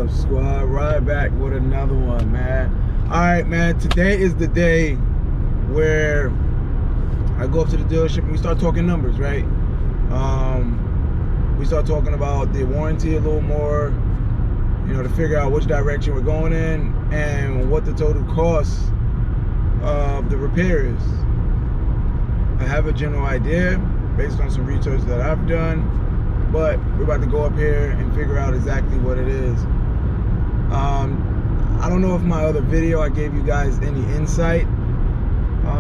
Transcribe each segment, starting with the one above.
up, squad? Right back with another one, man. Alright, man, today is the day where I go up to the dealership and we start talking numbers, right? We start talking about the warranty a little more, you know, to figure out which direction we're going in and what the total cost of the repair is. I have a general idea based on some research that I've done, but we're about to go up here and figure out exactly what it is. I don't know if my other video I gave you guys any insight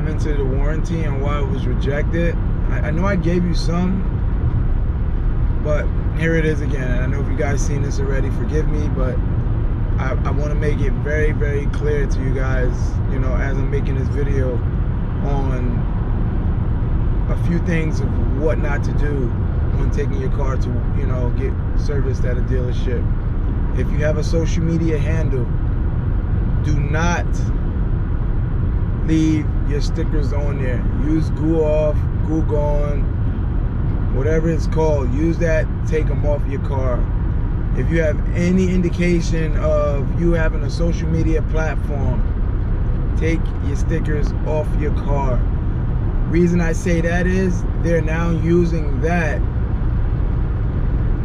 into the warranty and why it was rejected. I know I gave you some, but here it is again. And I know if you guys seen this already, forgive me, but I want to make it very, very clear to you guys, you know, as I'm making this video on a few things of what not to do when taking your car to, you know, get serviced at a dealership. If you have a social media handle, do not leave your stickers on there. Use Goo Off, Goo Gone, whatever it's called. Use that, take them off your car. If you have any indication of you having a social media platform, take your stickers off your car. Reason I say that is they're now using that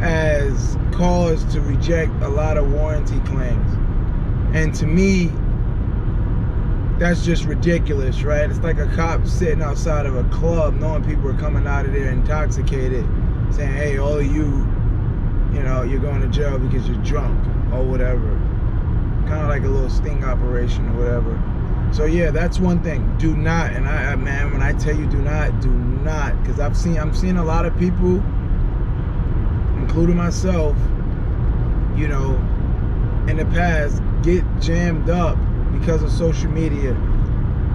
as cause to reject a lot of warranty claims. And to me, that's just ridiculous, right? It's like a cop sitting outside of a club knowing people are coming out of there intoxicated, saying, hey, all of you, you know, you're going to jail because you're drunk or whatever. Kind of like a little sting operation or whatever. So yeah, that's one thing. Do not, and man, when I tell you do not, because I'm seeing a lot of people, including myself, you know, in the past, get jammed up because of social media.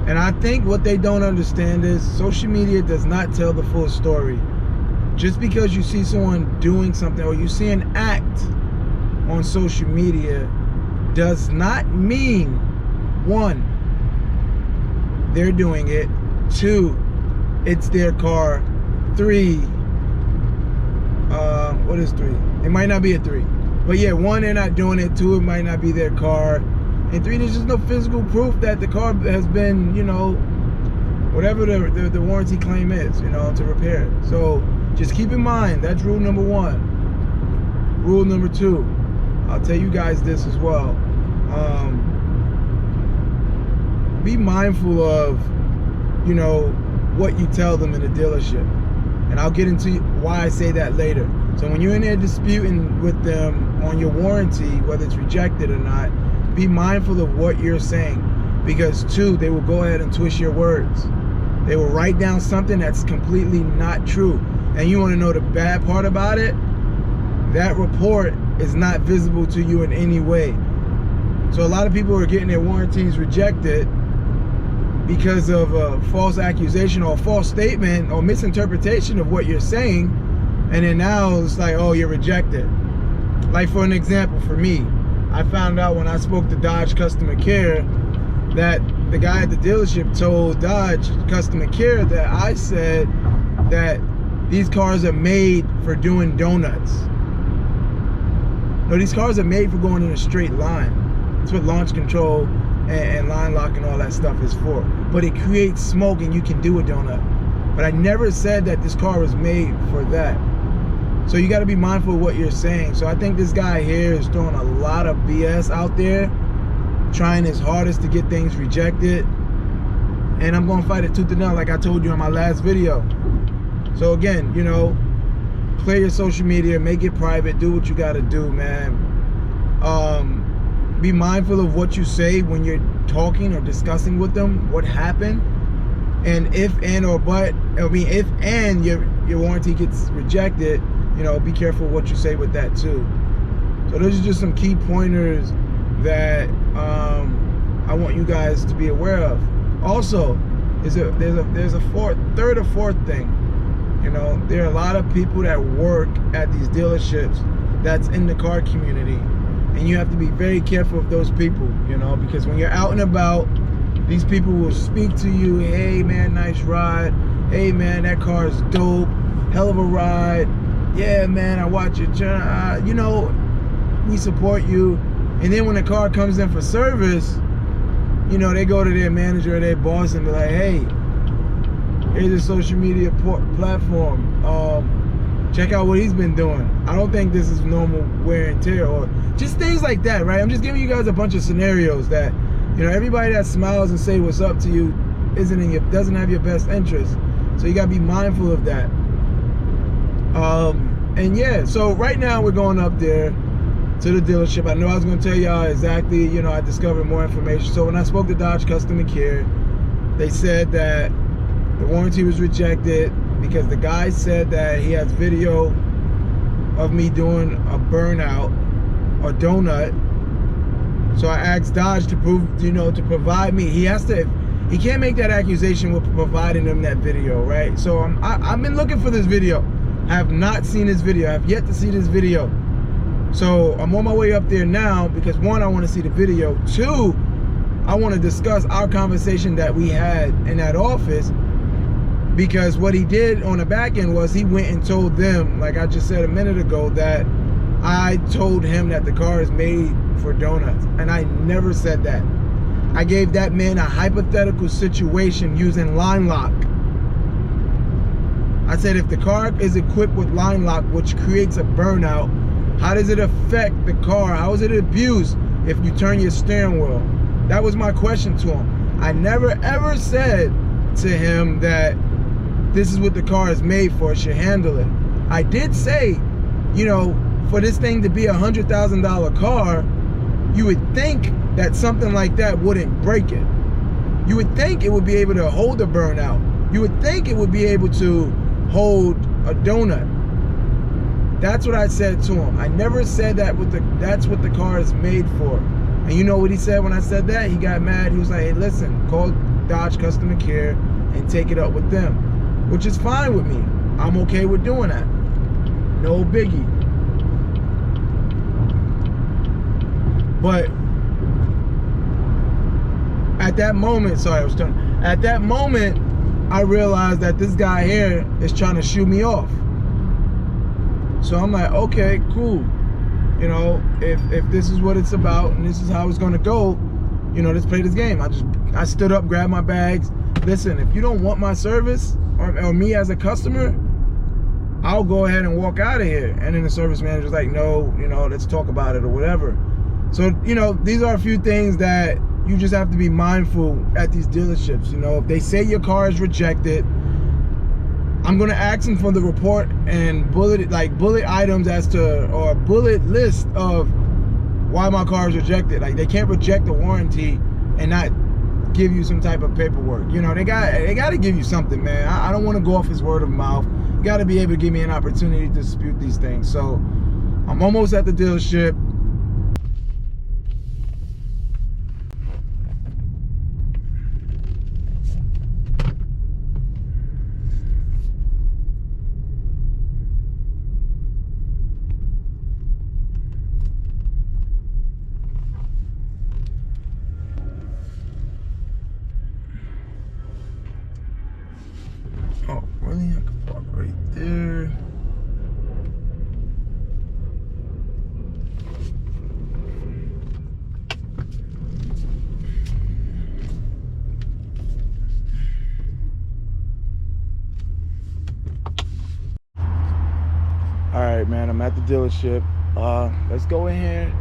And I think what they don't understand is social media does not tell the full story. Just because you see someone doing something or you see an act on social media does not mean, one, they're doing it, two, it's their car, three, what is three? It might not be a three. But yeah, one, they're not doing it, two, it might not be their car, and three, there's just no physical proof that the car has been, you know, whatever the warranty claim is, you know, to repair it. So just keep in mind, that's rule number one. Rule number two, I'll tell you guys this as well. Be mindful of, you know, what you tell them in the dealership. And I'll get into why I say that later. So when you're in there disputing with them on your warranty, whether it's rejected or not, be mindful of what you're saying. Because two, they will go ahead and twist your words. They will write down something that's completely not true. And you want to know the bad part about it? That report is not visible to you in any way. So a lot of people are getting their warranties rejected because of a false accusation or a false statement or misinterpretation of what you're saying, and then now it's like, oh, you're rejected. Like for an example, for me, I found out when I spoke to Dodge customer care that the guy at the dealership told Dodge customer care that I said that these cars are made for doing donuts. No, these cars are made for going in a straight line. That's what launch control and line lock and all that stuff is for. But it creates smoke and you can do a donut. But I never said that this car was made for that. So you got to be mindful of what you're saying. So I think this guy here is throwing a lot of BS out there, trying his hardest to get things rejected. And I'm going to fight it tooth and nail like I told you in my last video. So again, you know, clear your social media, make it private, do what you got to do, man. Be mindful of what you say when you're talking or discussing with them what happened, and if and or but, I mean, if and your warranty gets rejected, you know, be careful what you say with that too. So those are just some key pointers that I want you guys to be aware of. Also, there's a third or fourth thing. You know, there are a lot of people that work at these dealerships that's in the car community. And you have to be very careful of those people, you know, because when you're out and about, these people will speak to you. Hey, man, nice ride. Hey, man, that car is dope. Hell of a ride. Yeah, man, I watch your channel. You know, we support you. And then when the car comes in for service, you know, they go to their manager or their boss and be like, hey, here's a social media platform. Check out what he's been doing. I don't think this is normal wear and tear, or just things like that, right? I'm just giving you guys a bunch of scenarios that, you know, everybody that smiles and say what's up to you doesn't have your best interest. So you gotta be mindful of that. And yeah, so right now we're going up there to the dealership. I know I was gonna tell y'all exactly, you know, I discovered more information. So when I spoke to Dodge Customer Care, they said that the warranty was rejected because the guy said that he has video of me doing a burnout or donut. So I asked Dodge to to provide me. He can't make that accusation with providing them that video, right? So I've been looking for this video. I have not seen this video. I have yet to see this video. So I'm on my way up there now because one, I want to see the video. Two, I want to discuss our conversation that we had in that office, because what he did on the back end was he went and told them, like I just said a minute ago, that I told him that the car is made for donuts, and I never said that. I gave that man a hypothetical situation using line lock. I said if the car is equipped with line lock, which creates a burnout, how does it affect the car? How is it abused if you turn your steering wheel? That was my question to him. I never ever said to him that this is what the car is made for, it should handle it. I did say, you know, for this thing to be $100,000 car, you would think that something like that wouldn't break it. You would think it would be able to hold a burnout. You would think it would be able to hold a donut. That's what I said to him. I never said that that's what the car is made for. And you know what he said when I said that? He got mad. He was like, hey, listen, call Dodge Customer Care and take it up with them, which is fine with me. I'm okay with doing that. No biggie. But at that moment, at that moment, I realized that this guy here is trying to shoo me off. So I'm like, okay, cool. You know, if this is what it's about and this is how it's gonna go, you know, let's play this game. I stood up, grabbed my bags. Listen, if you don't want my service or me as a customer, I'll go ahead and walk out of here. And then the service manager's like, no, you know, let's talk about it or whatever. So, you know, these are a few things that you just have to be mindful at these dealerships. You know, if they say your car is rejected, I'm gonna ask them for the report and bullet items as to, or a bullet list of why my car is rejected. Like, they can't reject the warranty and not give you some type of paperwork. You know, they got to give you something, man. I don't want to go off his word of mouth. You got to be able to give me an opportunity to dispute these things. So I'm almost at the dealership. Oh, really? I could park right there. All right, man, I'm at the dealership. Let's go in here,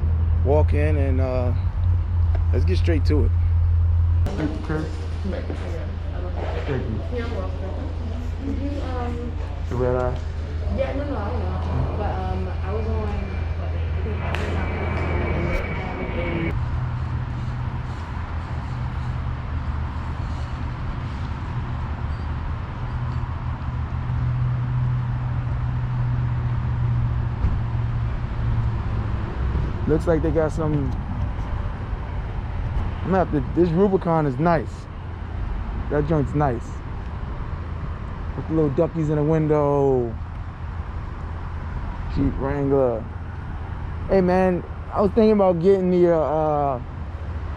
walk in, and let's get straight to it. Thank you, Chris. Thank you. You're welcome. The red eye? Yeah, no, but I was on, I think I looks like they got some. I'm gonna have to, this Rubicon is nice. That joint's nice. With the little duckies in the window. Jeep Wrangler. Hey man, I was thinking about getting me a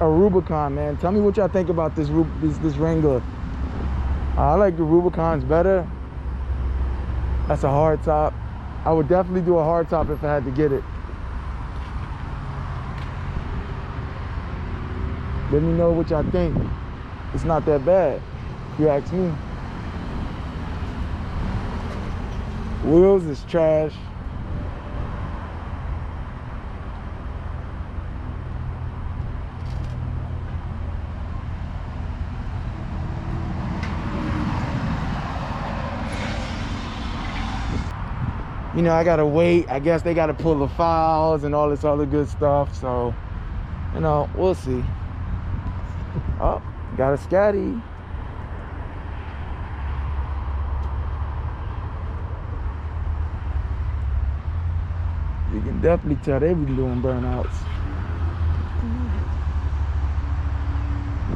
Rubicon, man. Tell me what y'all think about this Wrangler. I like the Rubicons better. That's a hard top. I would definitely do a hard top if I had to get it. Let me know what y'all think. It's not that bad, if you ask me. Wheels is trash. You know, I gotta wait. I guess they gotta pull the files and all this other good stuff. So, you know, we'll see. Oh, got a Scatty. You can definitely tell they be doing burnouts.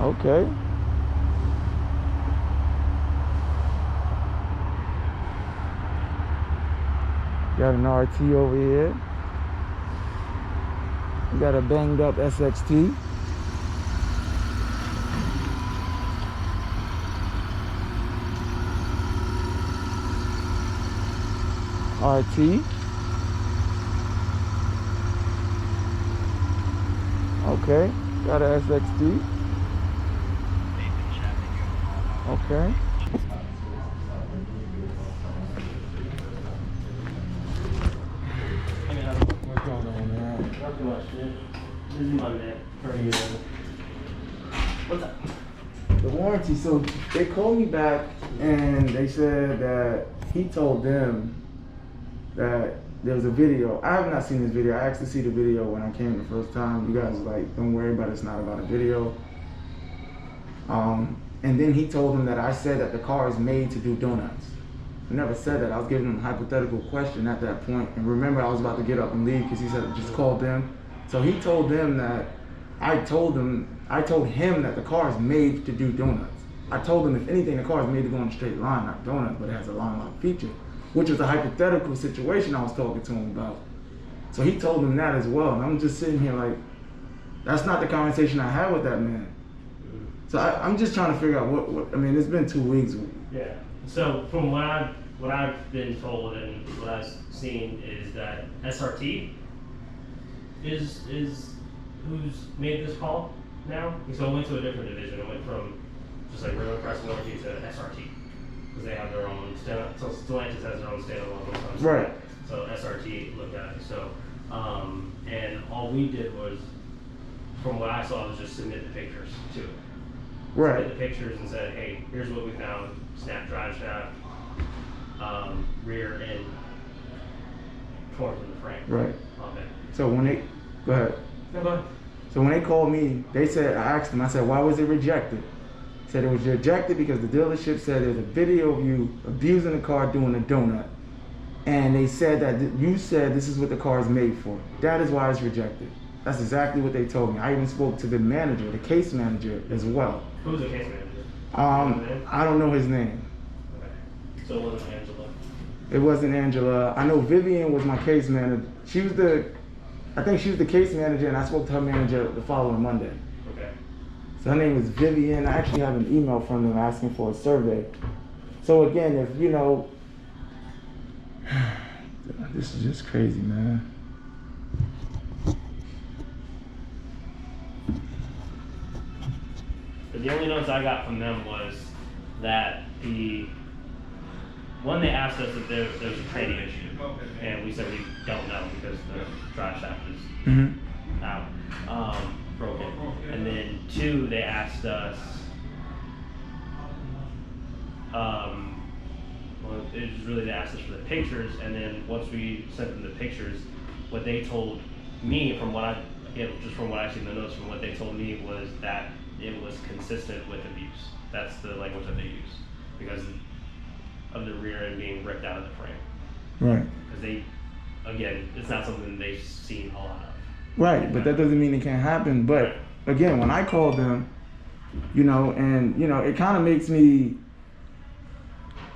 Okay. Got an RT over here. We got a banged up SXT. RT. Okay, got a SXT. Okay. What's going on, man? Not too much, dude. This is Monday. Pretty good. What's up? The warranty, so they called me back and they said that he told them that there was a video. I have not seen this video. I asked to see the video when I came the first time. You guys was like, don't worry about it, it's not about a video. And then he told them that I said that the car is made to do donuts. I never said that. I was giving him a hypothetical question at that point. And remember, I was about to get up and leave because he said just call them. So he told them that I told him that the car is made to do donuts. I told him if anything, the car is made to go in a straight line, not donuts, but it has a line lock feature, which was a hypothetical situation I was talking to him about. So he told him that as well. And I'm just sitting here like, that's not the conversation I had with that man. So I'm just trying to figure out what I mean, it's been 2 weeks. Yeah. So from what I've been told and what I've seen is that SRT is who's made this call now. So it went to a different division. It went from just like regular press warranty to SRT because they have their own stand. So Stellantis has their own standalone. Right. So SRT looked at it. So and all we did was, from what I saw, was just submit the pictures to it. Right. Submit the pictures and said, hey, here's what we found: snap drive shaft, rear end torn from the frame. Right. Okay. So when they go ahead. No, go ahead. So when they called me, they said, I asked them, I said, why was it rejected? Said it was rejected because the dealership said there's a video of you abusing the car doing a donut. And they said that you said this is what the car is made for. That is why it's rejected. That's exactly what they told me. I even spoke to the manager, the case manager as well. Who's the case manager? I don't know his name. Okay. So it wasn't Angela? It wasn't Angela. I know Vivian was my case manager. I think she was the case manager, and I spoke to her manager the following Monday. Okay. So her name is Vivian. I actually have an email from them asking for a survey. So again, if you know, this is just crazy, man. But the only notes I got from them was that they asked us if there was a training issue, and we said we don't know because the drive shaft is out, broken. And then 2, they asked us, well, it was really they asked us for the pictures, and then once we sent them the pictures, what they told me from what I see in the notes, from what they told me was that it was consistent with abuse. That's the language that they use because of the rear end being ripped out of the frame. Right. Because again, it's not something they've seen a lot of. Right, but that doesn't mean it can't happen. But again, when I called them, it kind of makes me,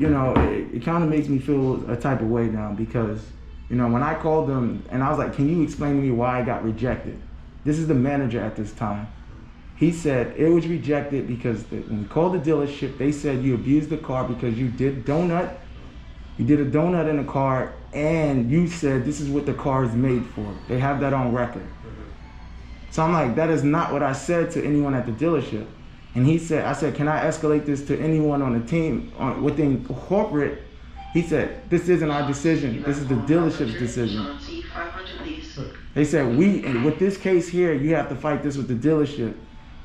it kind of makes me feel a type of way now because, when I called them and I was like, can you explain to me why I got rejected? This is the manager at this time. He said it was rejected because when we called the dealership, they said you abused the car because you did a donut in the car, and you said this is what the car is made for. They have that on record. So I'm like, that is not what I said to anyone at the dealership. And he said, I said, can I escalate this to anyone on the team, within corporate? He said, this isn't our decision. This is the dealership's decision. They said, with this case here, you have to fight this with the dealership.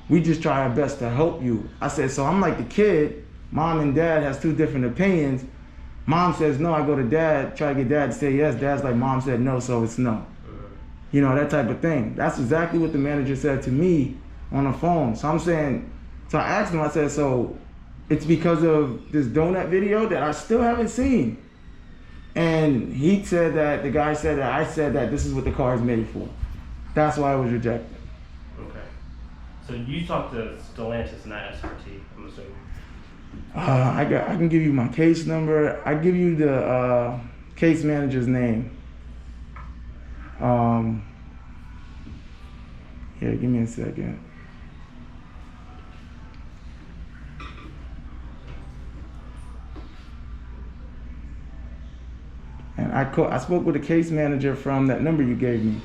We just try our best to help you. I said, so I'm like the kid. Mom and dad has two different opinions. Mom says no, I go to dad, try to get dad to say yes. Dad's like, mom said no, so it's no. You know, that type of thing. That's exactly what the manager said to me on the phone. So I'm saying, so I asked him, I said, so it's because of this donut video that I still haven't seen. And he said that, the guy said that I said that this is what the car is made for. That's why I was rejected. Okay. So you talked to Stellantis and not SRT, I'm assuming. I can give you my case number. I give you the case manager's name. Here, give me a second. And I spoke with the case manager from that number you gave me.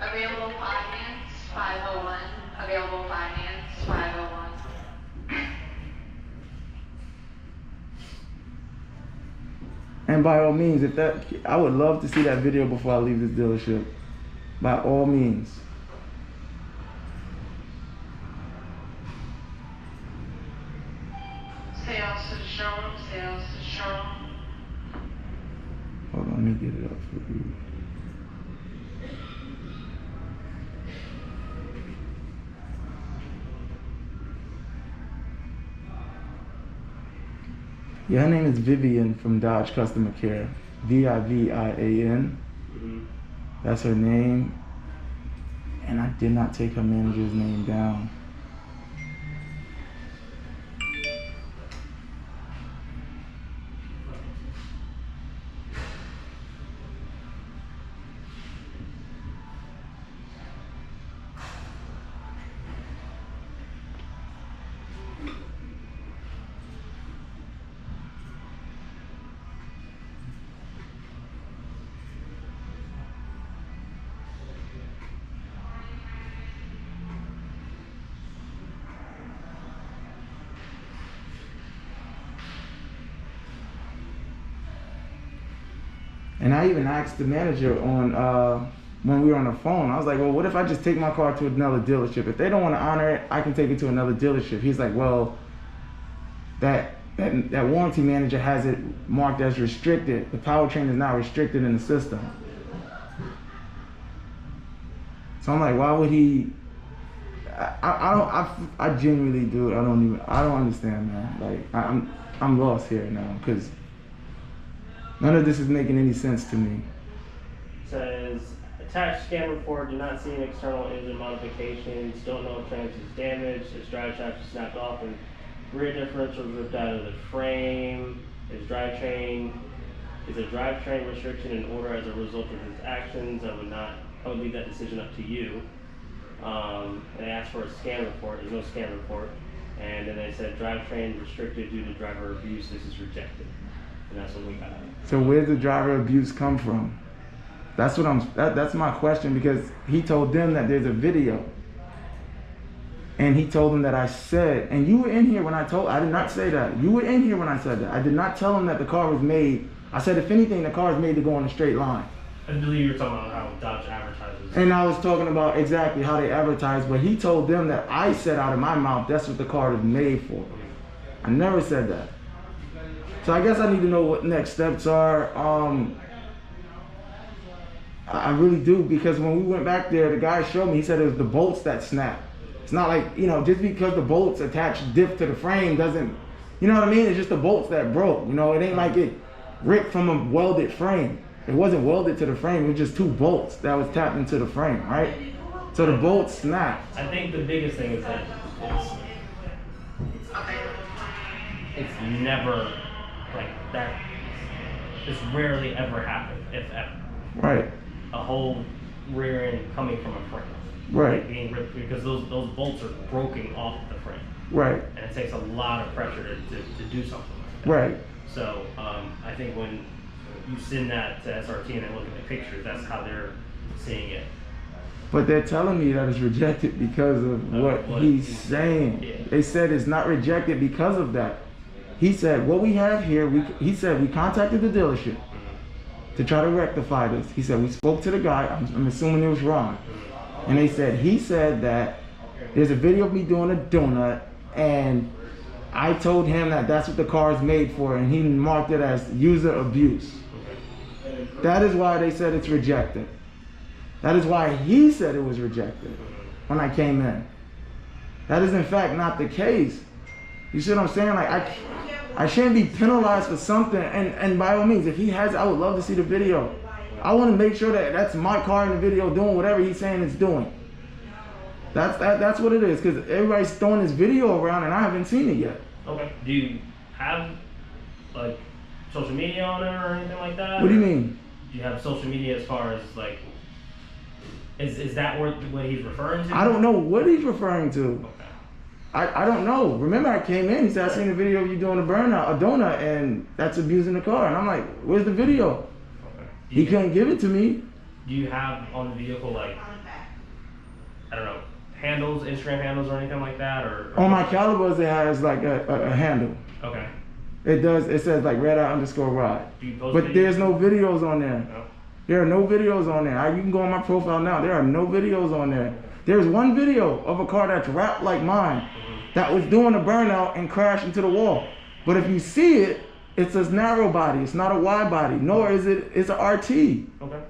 Available finance 501. Available finance 501. And by all means, I would love to see that video before I leave this dealership. By all means. Sales to showroom, sales to showroom. Hold on, let me get it up for you. Yeah, her name is Vivian from Dodge Customer Care. Vivian. That's her name. And I did not take her manager's name down. And I even asked the manager on when we were on the phone, I was like, well, what if I just take my car to another dealership? If they don't want to honor it, I can take it to another dealership. He's like, well, that warranty manager has it marked as restricted. The powertrain is not restricted in the system. So I'm like, why would he? I genuinely do. I don't understand, man. Like I'm lost here now because none of this is making any sense to me. Says, attached scan report, do not see an external engine modifications, don't know if trans is damaged, its drive shaft is snapped off and rear differential ripped out of the frame, is a drivetrain restriction in order as a result of his actions. I would leave that decision up to you. And they asked for a scan report, there's no scan report. And then they said drivetrain restricted due to driver abuse, this is rejected. And that's what we got. So where did the driver abuse come from? That's what that's my question, because he told them that there's a video. And he told them that I said, and you were in here when I did not say that. You were in here when I said that. I did not tell him that the car was made. I said, if anything, the car is made to go on a straight line. I believe you were talking about how Dodge advertises. And I was talking about exactly how they advertise, but he told them that I said out of my mouth, that's what the car is made for. I never said that. So I guess I need to know what next steps are. I really do, because when we went back there, the guy showed me, he said it was the bolts that snapped. It's not like, just because the bolts attached diff to the frame doesn't, you know what I mean? It's just the bolts that broke, it ain't like it ripped from a welded frame. It wasn't welded to the frame, it was just two bolts that was tapped into the frame, right? So the bolts snapped. I think the biggest thing is that it's never like that. It's rarely ever happened, if ever. Right. A whole rear end coming from a frame. Right. Like being ripped, because those bolts are broken off the frame. Right. And it takes a lot of pressure to do something like that. Right. So I think when you send that to SRT and they look at the pictures, that's how they're seeing it. But they're telling me that it's rejected because of what he's saying. Yeah. They said it's not rejected because of that. He said, what we have here, he said, we contacted the dealership to try to rectify this. He said, we spoke to the guy, I'm assuming it was Ron. And he said that there's a video of me doing a donut, and I told him that that's what the car is made for, and he marked it as user abuse. That is why they said it's rejected. That is why he said it was rejected when I came in. That is in fact not the case. You see what I'm saying? Like I shouldn't be penalized for something, and by all means, if he has, I would love to see the video. I want to make sure that that's my car in the video doing whatever he's saying it's doing. That's what it is, because everybody's throwing this video around and I haven't seen it yet. Okay. Do you have like social media on it or anything like that? What do you mean? Do you have social media as far as like, is that what he's referring to? I don't know what he's referring to. Okay. I don't know. Remember, I came in, he said, I seen a video of you doing a donut, and that's abusing the car. And I'm like, where's the video? Okay. He couldn't give it to me. Do you have on the vehicle, like, I don't know, handles, Instagram handles or anything like that? Or On my calibers, it has like a handle. Okay. It does, it says like Redeye_ride. Do you post But videos? there's no videos on there. No? There are no videos on there. You can go on my profile now. There are no videos on there. There's one video of a car that's wrapped like mine that was doing a burnout and crashed into the wall. But if you see it, it's a narrow body. It's not a wide body, nor is it's a RT. Okay.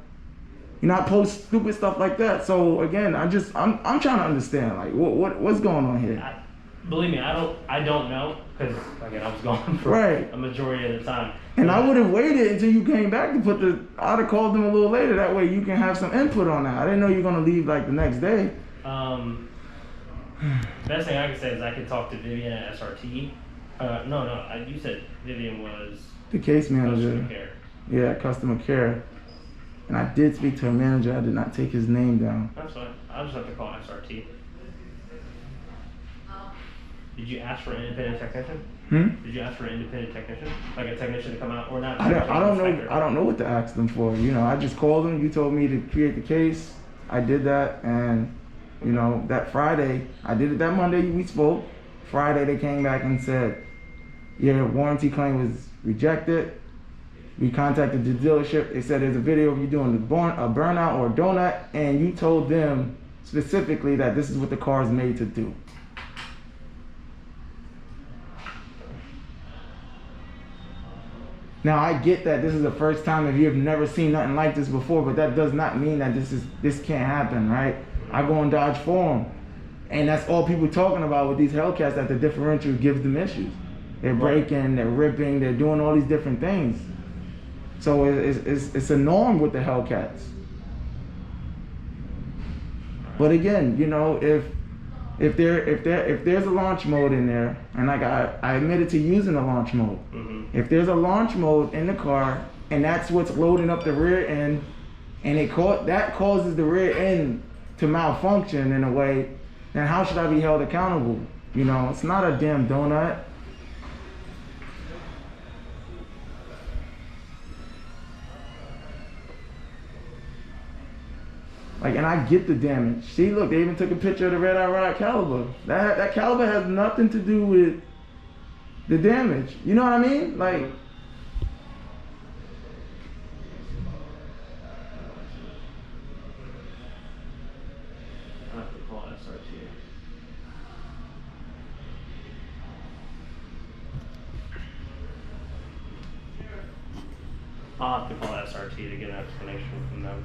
You know, I post stupid stuff like that. So again, I'm trying to understand, like, what's going on here? Believe me, I don't know, because again, I was gone for Right. a majority of the time. And I would have waited until you came back to I'd have called them a little later. That way you can have some input on that. I didn't know you were gonna leave like the next day. Best thing I can say is I could talk to Vivian at SRT. You said Vivian was The case manager. customer care. Yeah, customer care. And I did speak to her manager. I did not take his name down. That's fine. I'll just have to call SRT. Did you ask for an independent technician? Did you ask for an independent technician? Like a technician to come out, or not? I don't know what to ask them for. You know, I just called them. You told me to create the case. I did that, and you know, that Friday, I did it that Monday we spoke. Friday they came back and said, your warranty claim was rejected. We contacted the dealership. They said there's a video of you doing a burnout or a donut, and you told them specifically that this is what the car is made to do. Now I get that this is the first time if you have never seen nothing like this before, but that does not mean that this can't happen, right? I go on Dodge Forum, and that's all people talking about with these Hellcats, that the differential gives them issues. They're breaking, they're ripping, they're doing all these different things. So it's a norm with the Hellcats. But again, you know, if there's a launch mode in there, and like I admitted to using a launch mode. If there's a launch mode in the car, and that's what's loading up the rear end, and that causes the rear end to malfunction in a way, then how should I be held accountable? You know, it's not a damn donut. Like, and I get the damage. See, look, they even took a picture of the Redeye rod caliber. That caliber has nothing to do with the damage. You know what I mean? Like, I have to call SRT. I'll have to call SRT to get an explanation from them.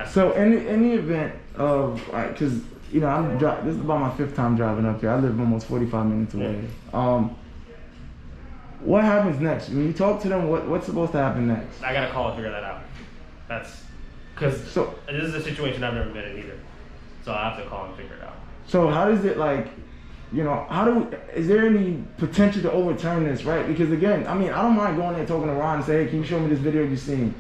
so in the event of, because you know, this is about my 5th time driving up here. I live almost 45 minutes away. Yeah. What happens next? When you talk to them, what's supposed to happen next? I gotta call and figure that out. That's because this is a situation I've never been in either. So I have to call and figure it out. So how does it, like, you know, is there any potential to overturn this, right? Because again, I mean, I don't mind going there talking to Ron and say, hey, can you show me this video you've seen?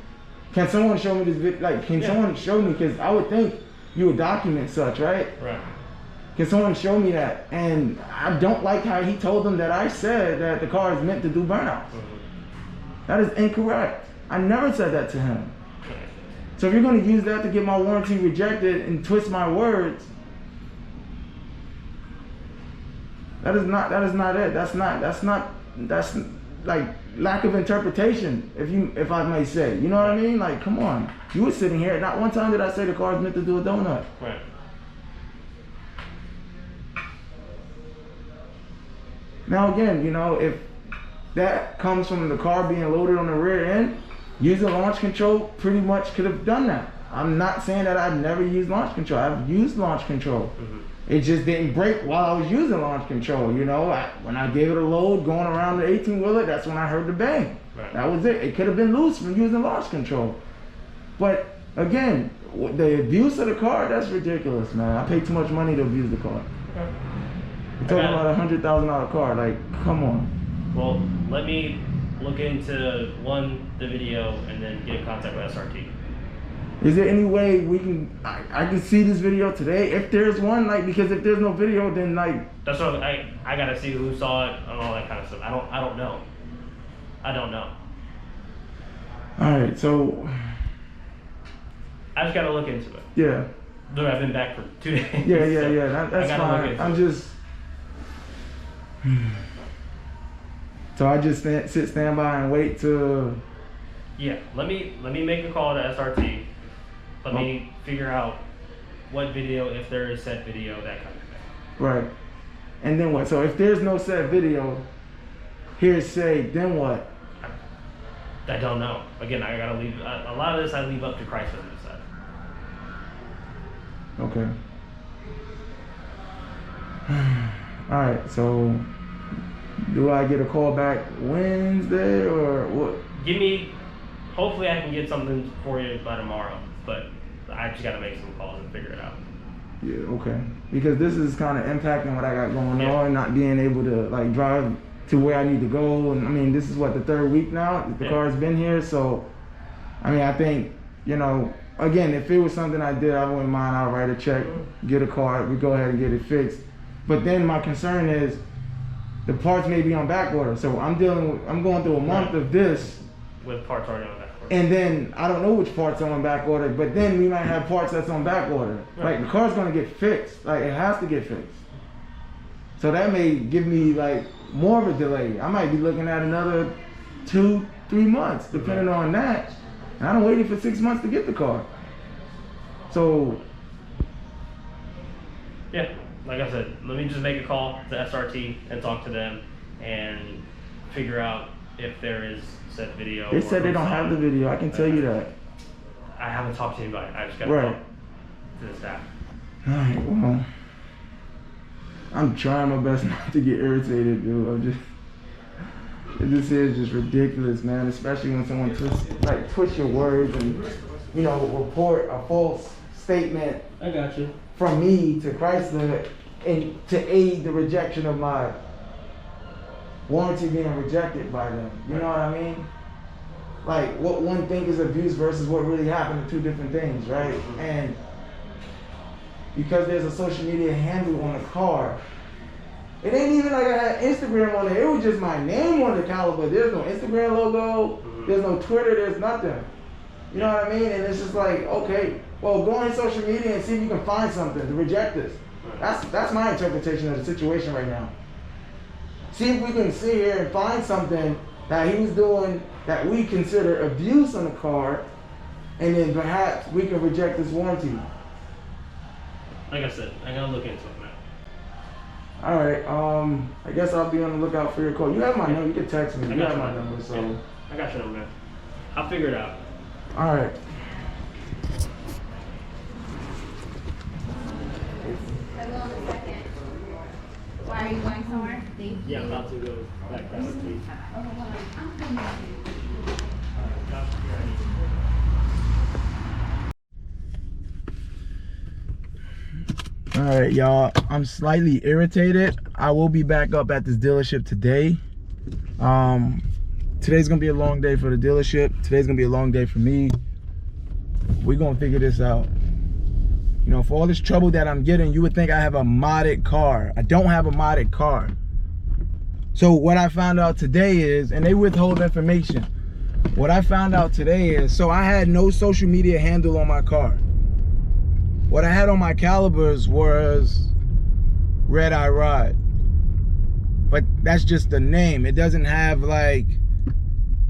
Can someone show me this video? Like, can someone show me? Because I would think you would document such, right? Right. Can someone show me that? And I don't like how he told them that I said that the car is meant to do burnouts. That is incorrect. I never said that to him. So if you're gonna use that to get my warranty rejected and twist my words, that is not it. That's like lack of interpretation, if I may say. You know what I mean? Like, come on. You were sitting here, not one time did I say the car's meant to do a donut. Right. Now again, you know, if that comes from the car being loaded on the rear end, using launch control pretty much could have done that. I'm not saying that I've never used launch control. I've used launch control. It just didn't break while I was using launch control, you know. When I gave it a load going around the 18-wheeler, that's when I heard the bang. Right. That was it. It could have been loose from using launch control. But again, the abuse of the car, that's ridiculous, man. I paid too much money to abuse the car. Okay. You're talking about a $100,000 car, like, come on. Well, let me look into the video and then get in contact with SRT. Is there any way we can, I can see this video today, if there's one, like, because if there's no video, then like. That's what I gotta see who saw it and all that kind of stuff. I don't know. I don't know. All right, so. I just gotta look into it. Yeah. Dude, I've been back for 2 days. Yeah, that's fine. I'm just. So I just stand by and wait to. Yeah, let me make a call to SRT. Let me figure out what video, if there is said video, that kind of thing. Right. And then what? So if there's no said video, hearsay, then what? I don't know. Again, I gotta leave. A lot of this I leave up to Chrysler to decide. Okay. All right. So, do I get a call back Wednesday or what? Hopefully I can get something for you by tomorrow, but I just gotta make some calls and figure it out. Yeah, okay. Because this is kind of impacting what I got going on, not being able to like drive to where I need to go. And I mean, this is what, the 3rd week now the car's been here. So, I mean, I think, you know, again, if it was something I did, I wouldn't mind. I'll write a check, get a car, we go ahead and get it fixed. But then my concern is the parts may be on back order. So I'm going through a month of this. With parts already on back order. And then I don't know which parts are on back order, but then we might have parts that's on back order. Right. Like the car's gonna get fixed. Like it has to get fixed. So that may give me like more of a delay. I might be looking at another 2-3 months, depending on that. And I'm waiting for 6 months to get the car. So yeah, like I said, let me just make a call to SRT and talk to them and figure out if there is said video. They said they don't have the video. I can tell you that. I haven't talked to anybody. I just got to talk to the staff. All right, well, I'm trying my best not to get irritated, dude. This is just ridiculous, man. Especially when someone twist your words and, you know, report a false statement. I got you. From me to Chrysler and to aid the rejection of my warranty being rejected by them. You know what I mean? Like, what one thing is abuse versus what really happened are 2 different things, right? And because there's a social media handle on the car, it ain't even like I had Instagram on it. It was just my name on the caliber. There's no Instagram logo. There's no Twitter. There's nothing. You know what I mean? And it's just like, okay, well, go on social media and see if you can find something to reject this. That's my interpretation of the situation right now. See if we can sit here and find something that he was doing that we consider abuse on the car, and then perhaps we can reject this warranty. Like I said, I gotta look into it, man. All right, I guess I'll be on the lookout for your call. You have my number. You can text me. You have my number, so. Yeah. I got your number, man. I'll figure it out. All right. Why are you going somewhere? Yeah, I'm about to go back down the street. All right, y'all. I'm slightly irritated. I will be back up at this dealership today. Today's gonna be a long day for the dealership. Today's gonna be a long day for me. We're gonna figure this out. You know, for all this trouble that I'm getting, you would think I have a modded car. I don't have a modded car. So what I found out today is, and they withhold information. What I found out today is, so I had no social media handle on my car. What I had on my calibers was Redeye Rod. But that's just the name. It doesn't have like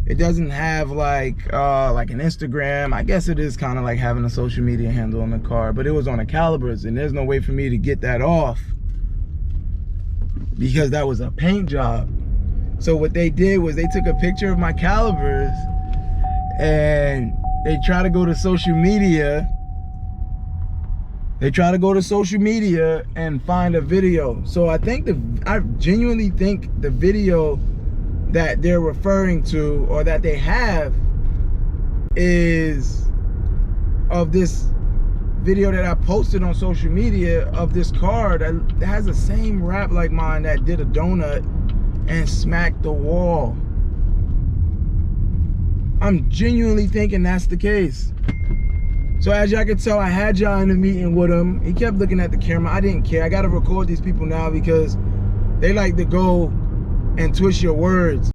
an Instagram. I guess it is kind of like having a social media handle on the car, but it was on the calibers, and there's no way for me to get that off because that was a paint job. So what they did was they took a picture of my calibers and they try to go to social media. They try to go to social media and find a video. So I genuinely think the video that they're referring to, or that they have, is of this video that I posted on social media of this car that has the same wrap like mine that did a donut and smacked the wall. I'm genuinely thinking that's the case. So as y'all can tell, I had y'all in a meeting with him. He kept looking at the camera. I didn't care. I gotta record these people now because they like to go and twist your words.